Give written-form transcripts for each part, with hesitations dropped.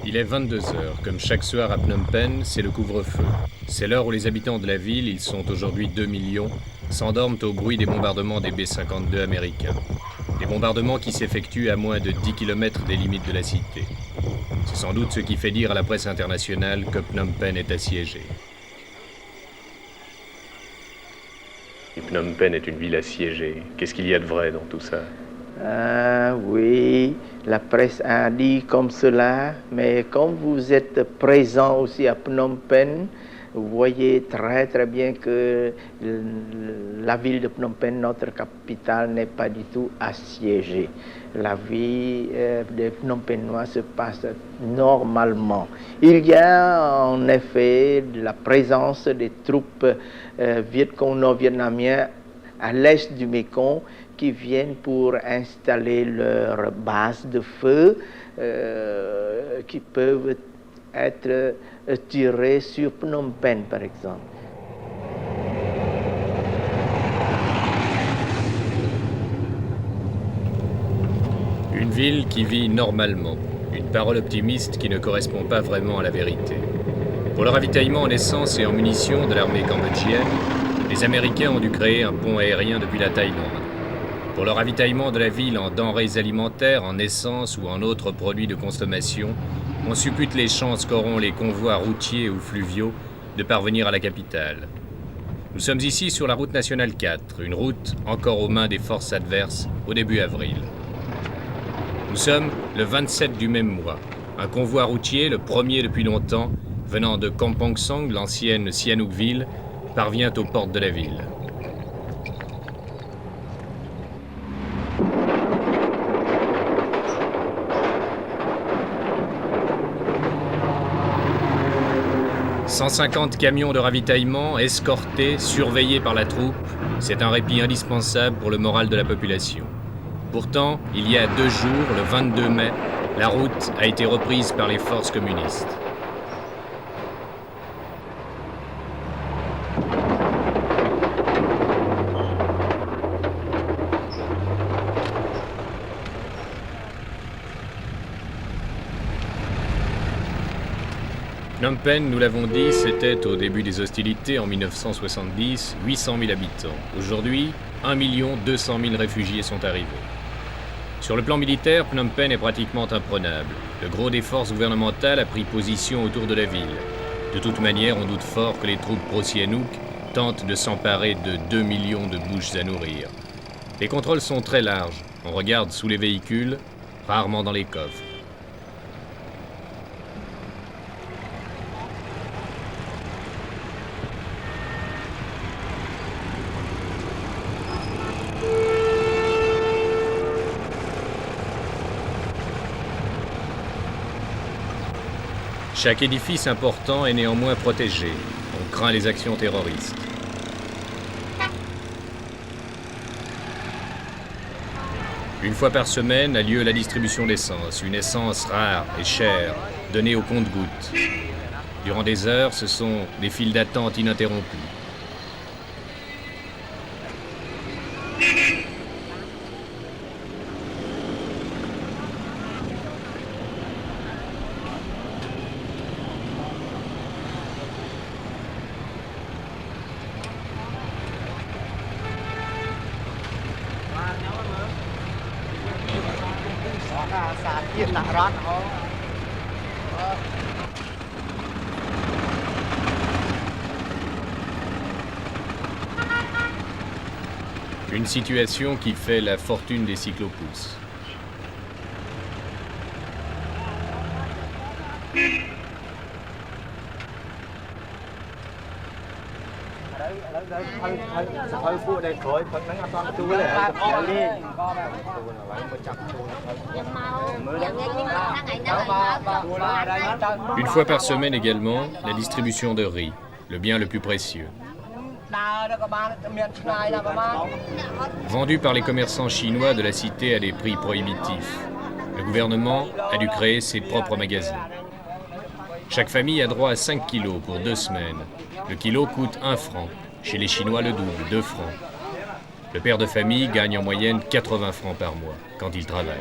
Il est 22 heures. Comme chaque soir à Phnom Penh, c'est le couvre-feu. C'est l'heure où les habitants de la ville, ils sont aujourd'hui 2 millions, s'endorment au bruit des bombardements des B-52 américains. Des bombardements qui s'effectuent à moins de 10 km des limites de la cité. C'est sans doute ce qui fait dire à la presse internationale que Phnom Penh est assiégée. Et Phnom Penh est une ville assiégée. Qu'est-ce qu'il y a de vrai dans tout ça? Oui, la presse a dit comme cela, mais comme vous êtes présent aussi à Phnom Penh, vous voyez très bien que la ville de Phnom Penh, notre capitale, n'est pas du tout assiégée. La vie des Phnom Penhois se passe normalement. Il y a en effet la présence des troupes nord-vietnamiennes à l'est du Mekong qui viennent pour installer leur base de feu qui peuvent être tirées sur Phnom Penh, par exemple. Une ville qui vit normalement. Une parole optimiste qui ne correspond pas vraiment à la vérité. Pour le ravitaillement en essence et en munitions de l'armée cambodgienne, les Américains ont dû créer un pont aérien depuis la Thaïlande. Pour le ravitaillement de la ville en denrées alimentaires, en essence ou en autres produits de consommation, on suppute les chances qu'auront les convois routiers ou fluviaux de parvenir à la capitale. Nous sommes ici sur la route nationale 4, une route encore aux mains des forces adverses au début avril. Nous sommes le 27 du même mois. Un convoi routier, le premier depuis longtemps, venant de Kampong Song, l'ancienne Sihanoukville, parvient aux portes de la ville. « 150 camions de ravitaillement, escortés, surveillés par la troupe, c'est un répit indispensable pour le moral de la population. Pourtant, il y a 2 jours, le 22 mai, la route a été reprise par les forces communistes. Phnom Penh, nous l'avons dit, c'était au début des hostilités en 1970, 800 000 habitants. Aujourd'hui, 1 200 000 réfugiés sont arrivés. Sur le plan militaire, Phnom Penh est pratiquement imprenable. Le gros des forces gouvernementales a pris position autour de la ville. De toute manière, on doute fort que les troupes pro-Sihanouk tentent de s'emparer de 2 millions de bouches à nourrir. Les contrôles sont très larges. On regarde sous les véhicules, rarement dans les coffres. Chaque édifice important est néanmoins protégé. On craint les actions terroristes. Une fois par semaine a lieu la distribution d'essence, une essence rare et chère, donnée au compte-gouttes. Durant des heures, ce sont des files d'attente ininterrompues. Une situation qui fait la fortune des cyclopousses. Une fois par semaine également, la distribution de riz, le bien le plus précieux. Vendu par les commerçants chinois de la cité à des prix prohibitifs. Le gouvernement a dû créer ses propres magasins. Chaque famille a droit à 5 kilos pour 2 semaines. Le kilo coûte 1 franc. Chez les Chinois, le double, 2 francs. Le père de famille gagne en moyenne 80 francs par mois quand il travaille.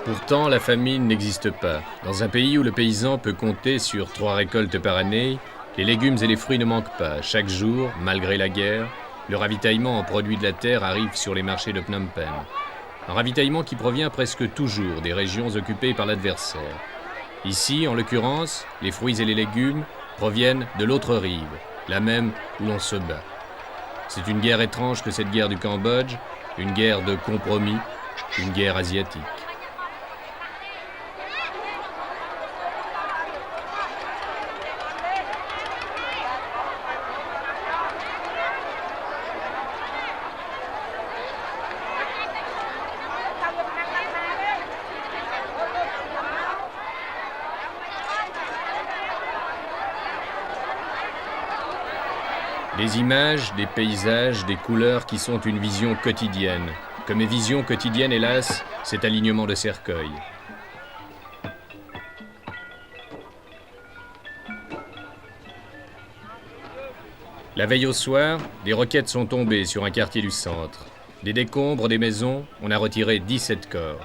Pourtant, la famine n'existe pas. Dans un pays où le paysan peut compter sur 3 récoltes par année, les légumes et les fruits ne manquent pas. Chaque jour, malgré la guerre, le ravitaillement en produits de la terre arrive sur les marchés de Phnom Penh. Un ravitaillement qui provient presque toujours des régions occupées par l'adversaire. Ici, en l'occurrence, les fruits et les légumes proviennent de l'autre rive, la même où l'on se bat. C'est une guerre étrange que cette guerre du Cambodge, une guerre de compromis, une guerre asiatique. Des images, des paysages, des couleurs qui sont une vision quotidienne. Que mes visions quotidiennes, hélas, cet alignement de cercueils. La veille au soir, des roquettes sont tombées sur un quartier du centre. Des décombres des maisons, on a retiré 17 corps.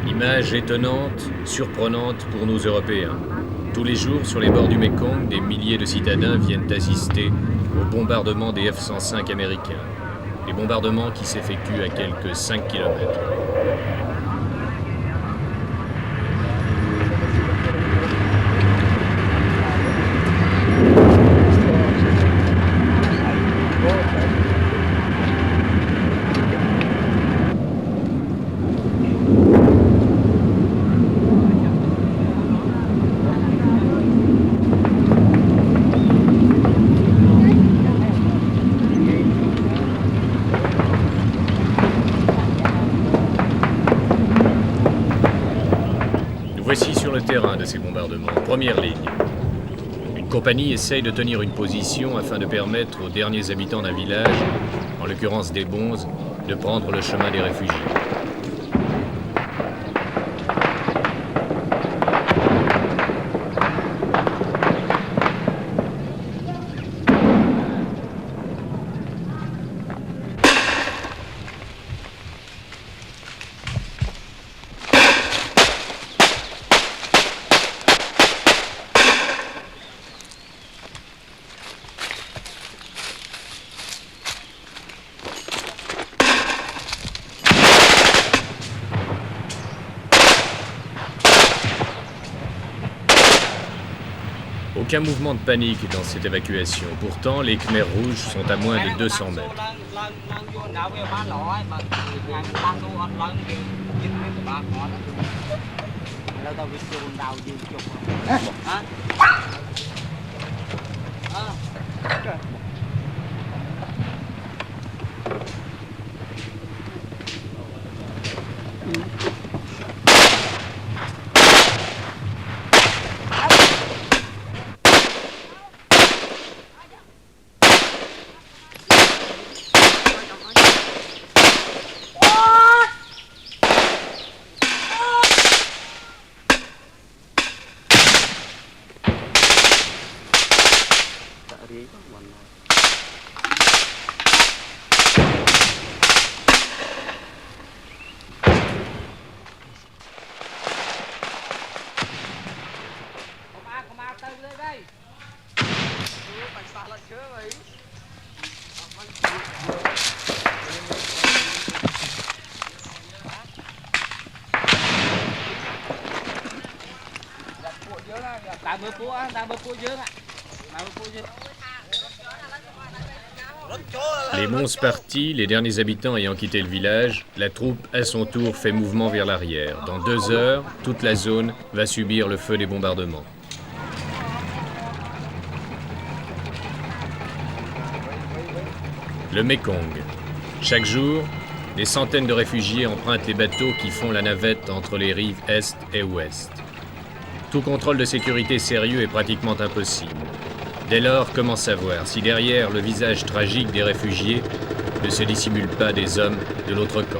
Image étonnante, surprenante pour nous Européens. Tous les jours, sur les bords du Mékong, des milliers de citadins viennent assister au bombardement des F-105 américains. Des bombardements qui s'effectuent à quelques 5 km. Voici sur le terrain de ces bombardements, première ligne. Une compagnie essaye de tenir une position afin de permettre aux derniers habitants d'un village, en l'occurrence des Bonzes, de prendre le chemin des réfugiés. Aucun mouvement de panique dans cette évacuation. Pourtant, les Khmers rouges sont à moins de 200 mètres. ឡើងយួនដល់វាបានល្អហើយបើថ្ងៃនេះតាំងនោះអត់ឡើងវាយឹកវាពិបាកអត់ឥឡូវដល់វាជួនដល់យើងជប់ហ៎Les Mons partis, les derniers habitants ayant quitté le village, la troupe, à son tour, fait mouvement vers l'arrière. Dans 2 heures, toute la zone va subir le feu des bombardements. Le Mekong. Chaque jour, des centaines de réfugiés empruntent les bateaux qui font la navette entre les rives est et ouest. Tout contrôle de sécurité sérieux est pratiquement impossible. Dès lors, comment savoir si derrière le visage tragique des réfugiés ne se dissimulent pas des hommes de l'autre camp?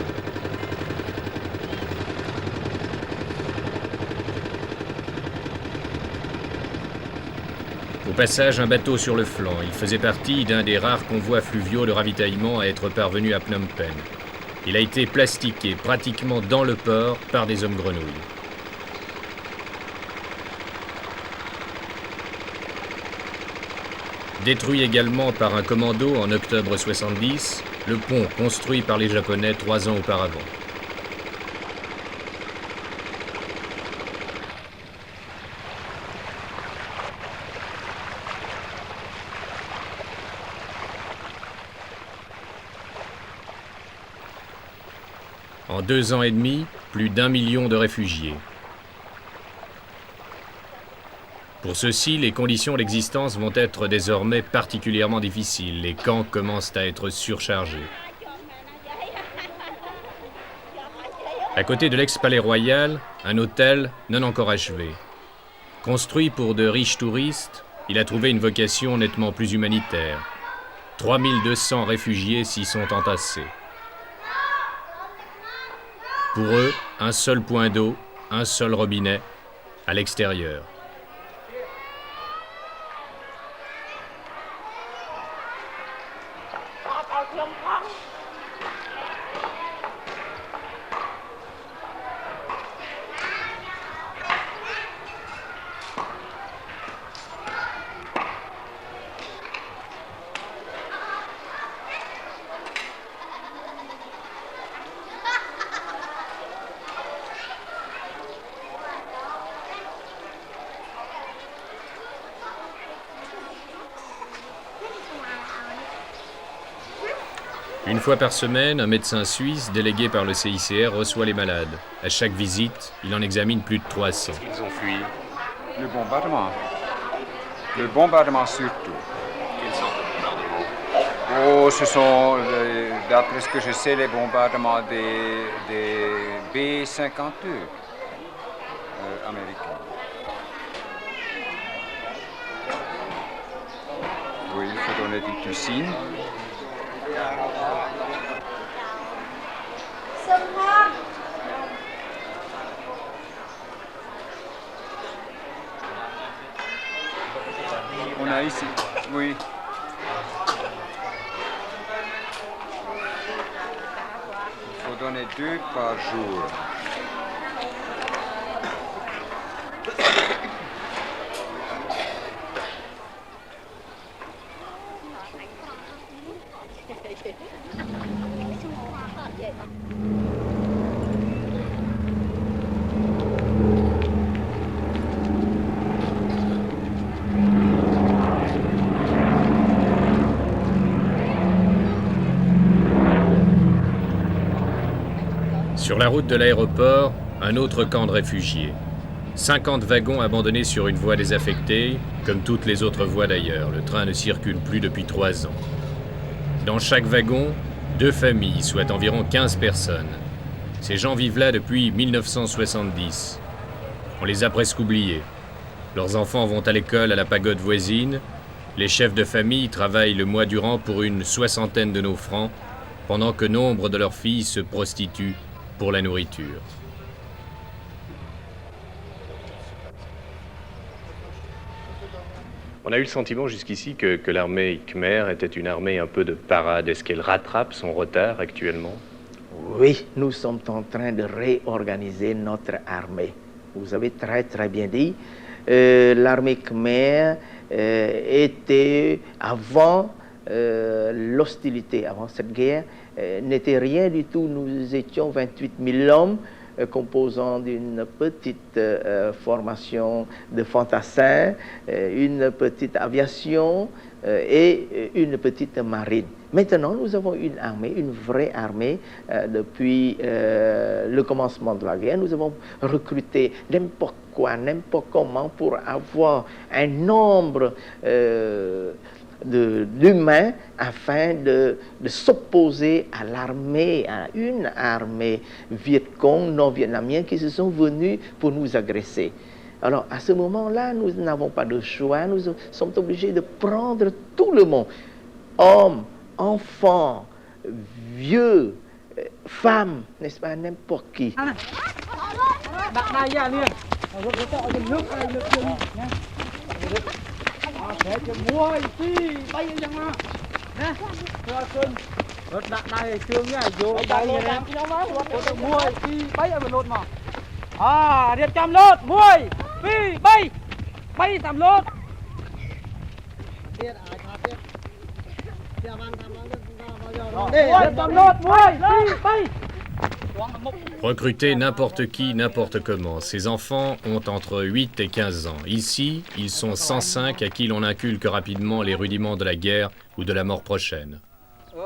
Au passage, un bateau sur le flanc. Il faisait partie d'un des rares convois fluviaux de ravitaillement à être parvenu à Phnom Penh. Il a été plastiqué pratiquement dans le port par des hommes grenouilles. Détruit également par un commando en octobre 70, le pont construit par les Japonais 3 ans auparavant. En 2 ans et demi, plus d'1 million de réfugiés. Pour ceux-ci, les conditions d'existence vont être désormais particulièrement difficiles. Les camps commencent à être surchargés. À côté de l'ex-palais royal, un hôtel non encore achevé. Construit pour de riches touristes, il a trouvé une vocation nettement plus humanitaire. 3200 réfugiés s'y sont entassés. Pour eux, un seul point d'eau, un seul robinet, à l'extérieur. Une fois par semaine, un médecin suisse délégué par le CICR reçoit les malades. À chaque visite, il en examine plus de 300. Ils ont fui. Le bombardement. Le bombardement surtout. Quelle sorte de bombardement? Oh, ce sont, d'après ce que je sais, les bombardements des B-52 américains. Oui, il faut donner du Tucine. On a ici, oui. Il faut donner 2 par jour. Sur la route de l'aéroport, un autre camp de réfugiés. 50 wagons abandonnés sur une voie désaffectée, comme toutes les autres voies d'ailleurs. Le train ne circule plus depuis 3 ans. Dans chaque wagon, 2 familles, soit environ 15 personnes. Ces gens vivent là depuis 1970. On les a presque oubliés. Leurs enfants vont à l'école à la pagode voisine. Les chefs de famille travaillent le mois durant pour une 60aine de nos francs, pendant que nombre de leurs filles se prostituent pour la nourriture. On a eu le sentiment jusqu'ici que l'armée Khmer était une armée un peu de parade. Est-ce qu'elle rattrape son retard actuellement? Oui, nous sommes en train de réorganiser notre armée. Vous avez très bien dit, l'armée Khmer était, avant l'hostilité, avant cette guerre, n'était rien du tout. Nous étions 28 000 hommes, composant d'une petite formation de fantassins, une petite aviation et une petite marine. Maintenant, nous avons une armée, une vraie armée. Depuis le commencement de la guerre, nous avons recruté n'importe quoi, n'importe comment pour avoir un nombre d'humains afin de s'opposer à l'armée, à une armée Vietcong non vietnamienne qui se sont venus pour nous agresser. Alors à ce moment-là, nous n'avons pas de choix, nous sommes obligés de prendre tout le monde, hommes, enfants, vieux, femmes, n'est-ce pas, n'importe qui. Recruter n'importe qui, n'importe comment. Ces enfants ont entre 8 et 15 ans. Ici, ils sont 105 à qui l'on inculque rapidement les rudiments de la guerre ou de la mort prochaine.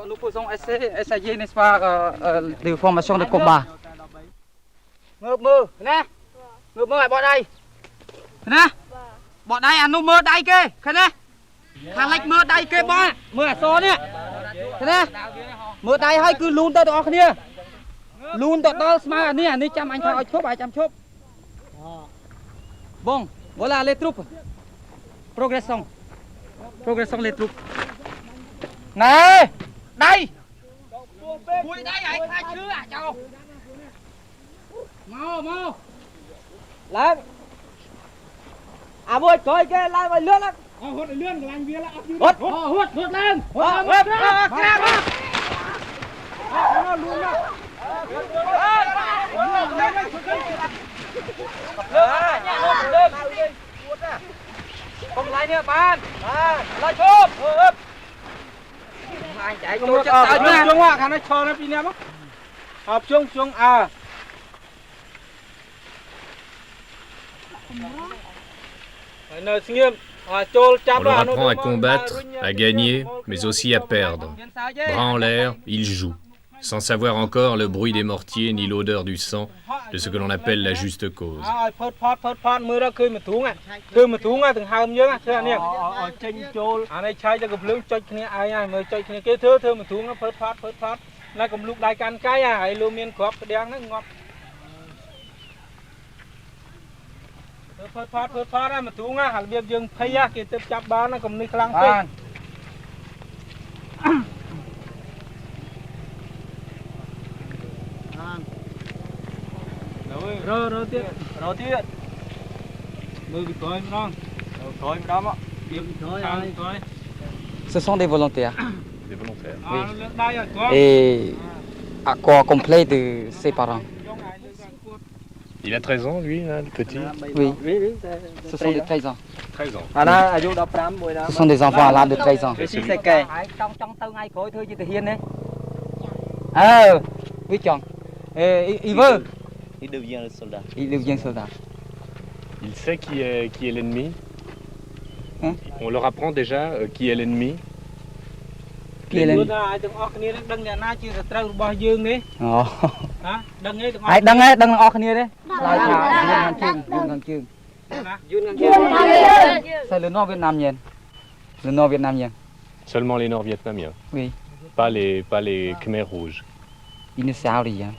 Nous faisons essayer, n'est-ce pas, des formations de combat. Mơ, nè. Mơ lại bọn đây. Nè. Bọn đây à, nó mơ đây kê. Thế nè. Thằng lách mơ đây kê bọn. Mơ à xô nè. Thế nè. Mơ đây hơi cứ luôn tới đó kia. Luôn tới đó mà nè, nè chăm anh thôi chốt bài chăm chốt. Bon, voilà les troupes. Progression. Progression les troupes. Nè, đây. Ui đây anh khai chưa à cháu. Mau. Lên. À vui coi cái lại vào lướt lắm. Hút lươn của anh bia là áp hút. Hút lên. Hút. Nó luôn đó. Không lại nữa bạn. Lại chụp. Anh chạy vô chắc tao nha. Chung á, khả năng cho nó đi nè bác. Hợp chung à. On leur apprend à combattre, à gagner, mais aussi à perdre. Bras en l'air, ils jouent, sans savoir encore le bruit des mortiers ni l'odeur du sang de ce que l'on appelle la juste cause. Phớt á mà thú á, hẳn việc dừng thấy á, kì tiếp chạp bán nó cũng đi khlang phê. Rồi tiếp. Mưa bị coi không? Coi đám á. Ce sont des volontaires. Des volontaires. Oui. Et à corps complet de ses parents. Il a 13 ans, lui, là, le petit? Oui, ce sont des 13 ans. 13 ans. Ce sont des enfants à l'âge de 13 ans. Oui, chồng. Il veut. Il devient soldat. Il devient soldat. Il sait qui est l'ennemi? Hein? On leur apprend déjà qui est l'ennemi? kia lên ai đăng ấy đăng ở kia đấy dương chương c'est le nord vietnamien le nord vietnamien Seulement les Nord-Vietnamiens, oui pas les Khmers rouges. il ne sait rien.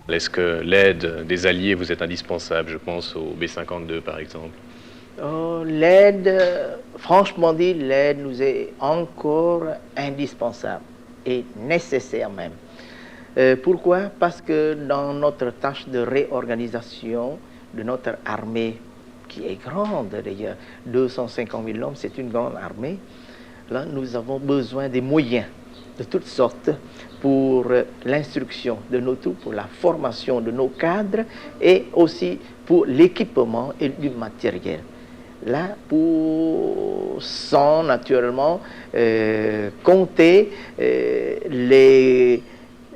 Est-ce que l'aide des Alliés vous est indispensable? Je pense au B-52 par exemple. Oh, l'aide, franchement dit, l'aide nous est encore indispensable et nécessaire même. Pourquoi? Parce que dans notre tâche de réorganisation de notre armée, qui est grande d'ailleurs, 250 000 hommes, c'est une grande armée, là nous avons besoin des moyens de toutes sortes pour l'instruction de nos troupes, pour la formation de nos cadres et aussi pour l'équipement et du matériel. Là, sans naturellement compter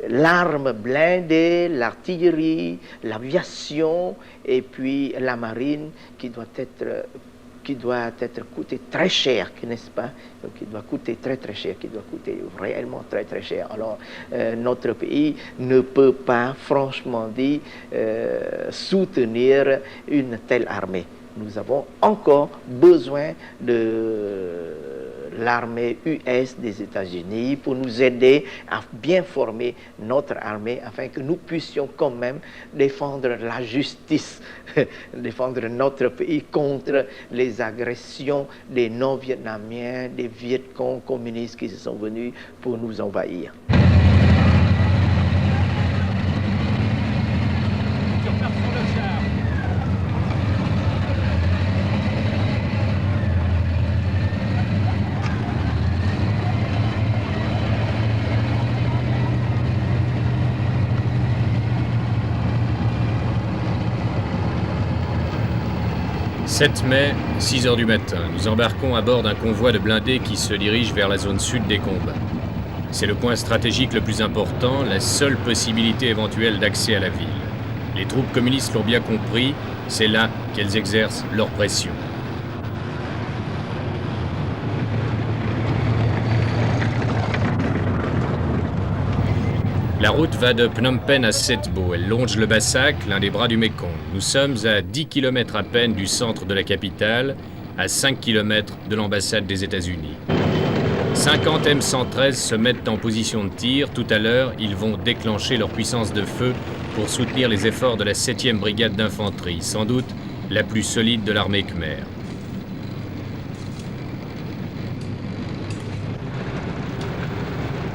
l'arme blindée, l'artillerie, l'aviation et puis la marine qui doit être coûté très cher, n'est-ce pas? Qui doit coûter très très cher, qui doit coûter réellement très très cher. Alors notre pays ne peut pas, franchement dit, soutenir une telle armée. Nous avons encore besoin de l'armée US des États-Unis pour nous aider à bien former notre armée afin que nous puissions quand même défendre la justice, défendre notre pays contre les agressions des non-vietnamiens, des Vietcong communistes qui se sont venus pour nous envahir. « 7 mai, 6 heures du matin, nous embarquons à bord d'un convoi de blindés qui se dirige vers la zone sud des combats. C'est le point stratégique le plus important, la seule possibilité éventuelle d'accès à la ville. Les troupes communistes l'ont bien compris, c'est là qu'elles exercent leur pression. La route va de Phnom Penh à Setbo. Elle longe le Bassac, l'un des bras du Mékong. Nous sommes à 10 km à peine du centre de la capitale, à 5 km de l'ambassade des États-Unis. 50 M113 se mettent en position de tir. Tout à l'heure, ils vont déclencher leur puissance de feu pour soutenir les efforts de la 7e brigade d'infanterie, sans doute la plus solide de l'armée khmer.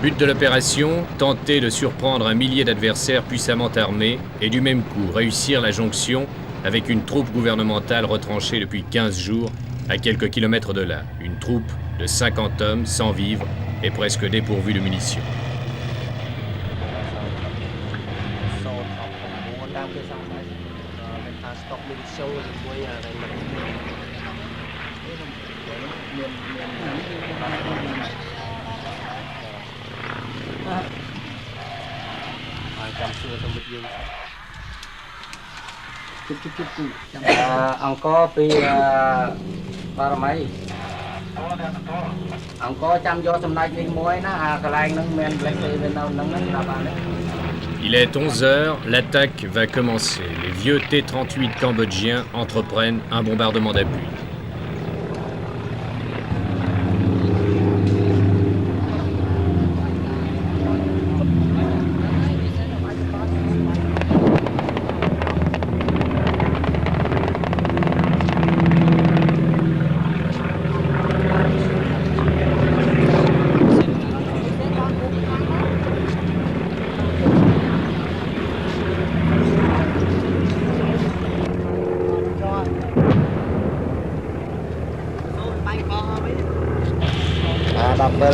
But de l'opération, tenter de surprendre un millier d'adversaires puissamment armés et du même coup réussir la jonction avec une troupe gouvernementale retranchée depuis 15 jours à quelques kilomètres de là. Une troupe de 50 hommes sans vivres et presque dépourvue de munitions. Encore puis ba mấy encore chăm vô trong đây đi muối nó cái này nó men lấy bên đâu nó là bà đấy. Il est 11 heures, l'attaque va commencer. Les vieux T-38 cambodgiens entreprennent un bombardement d'appui.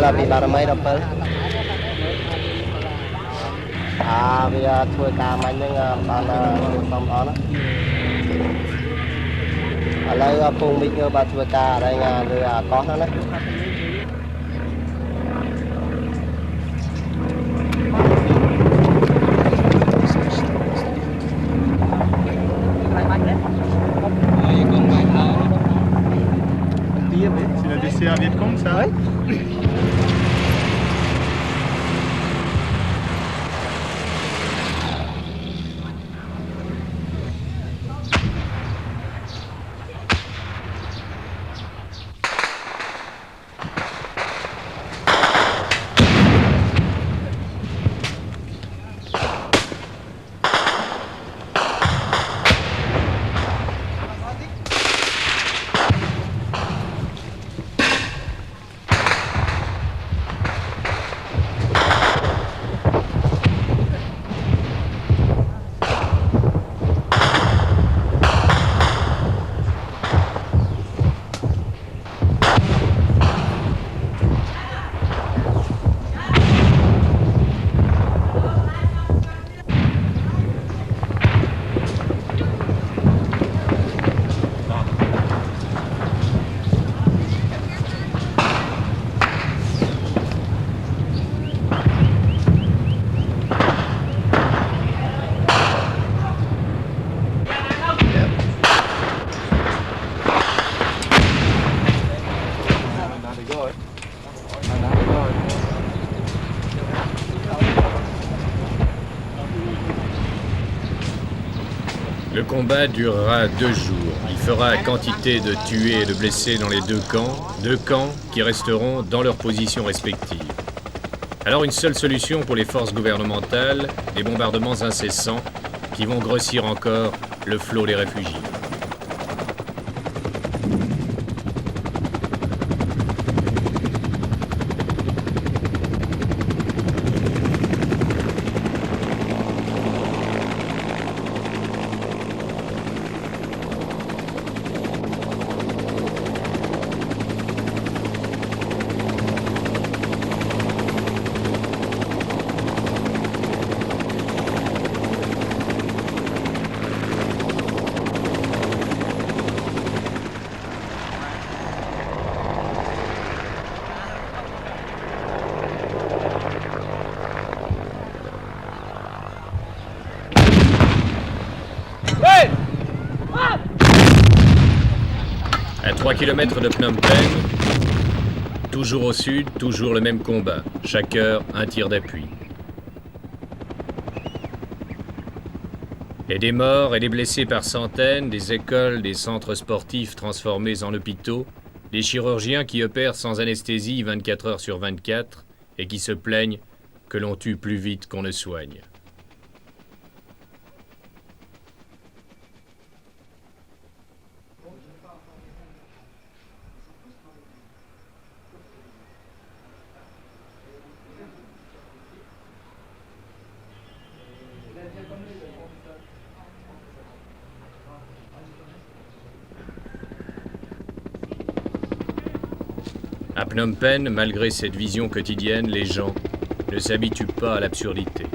là bị bà mấy đập tới bây giờ thôi cả mấy nhưng bạn xong đó ở đây phùng mình bà thôi cả đây là có nó đấy C'est la DCA Vietcong ça? Le combat durera 2 jours. Il fera quantité de tués et de blessés dans les deux camps qui resteront dans leurs positions respectives. Alors une seule solution pour les forces gouvernementales, des bombardements incessants qui vont grossir encore le flot des réfugiés. À 3 km de Phnom Penh, toujours au sud, toujours le même combat. Chaque heure, un tir d'appui. Et des morts et des blessés par centaines, des écoles, des centres sportifs transformés en hôpitaux, des chirurgiens qui opèrent sans anesthésie 24 heures sur 24 et qui se plaignent que l'on tue plus vite qu'on ne soigne. À Phnom Penh, malgré cette vision quotidienne, les gens ne s'habituent pas à l'absurdité.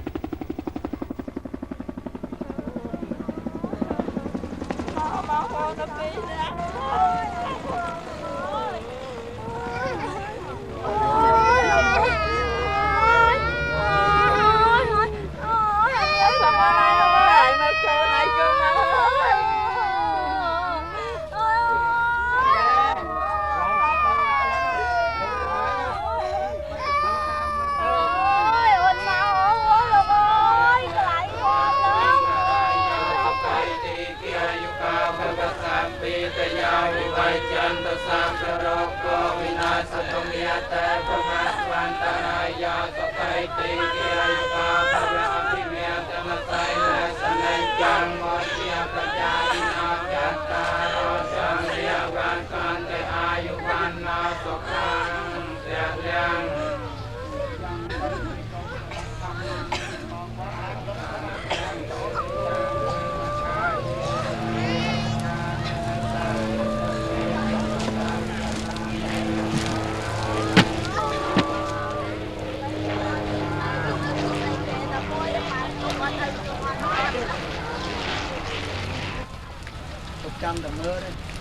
Trăm tầm mưa đấy.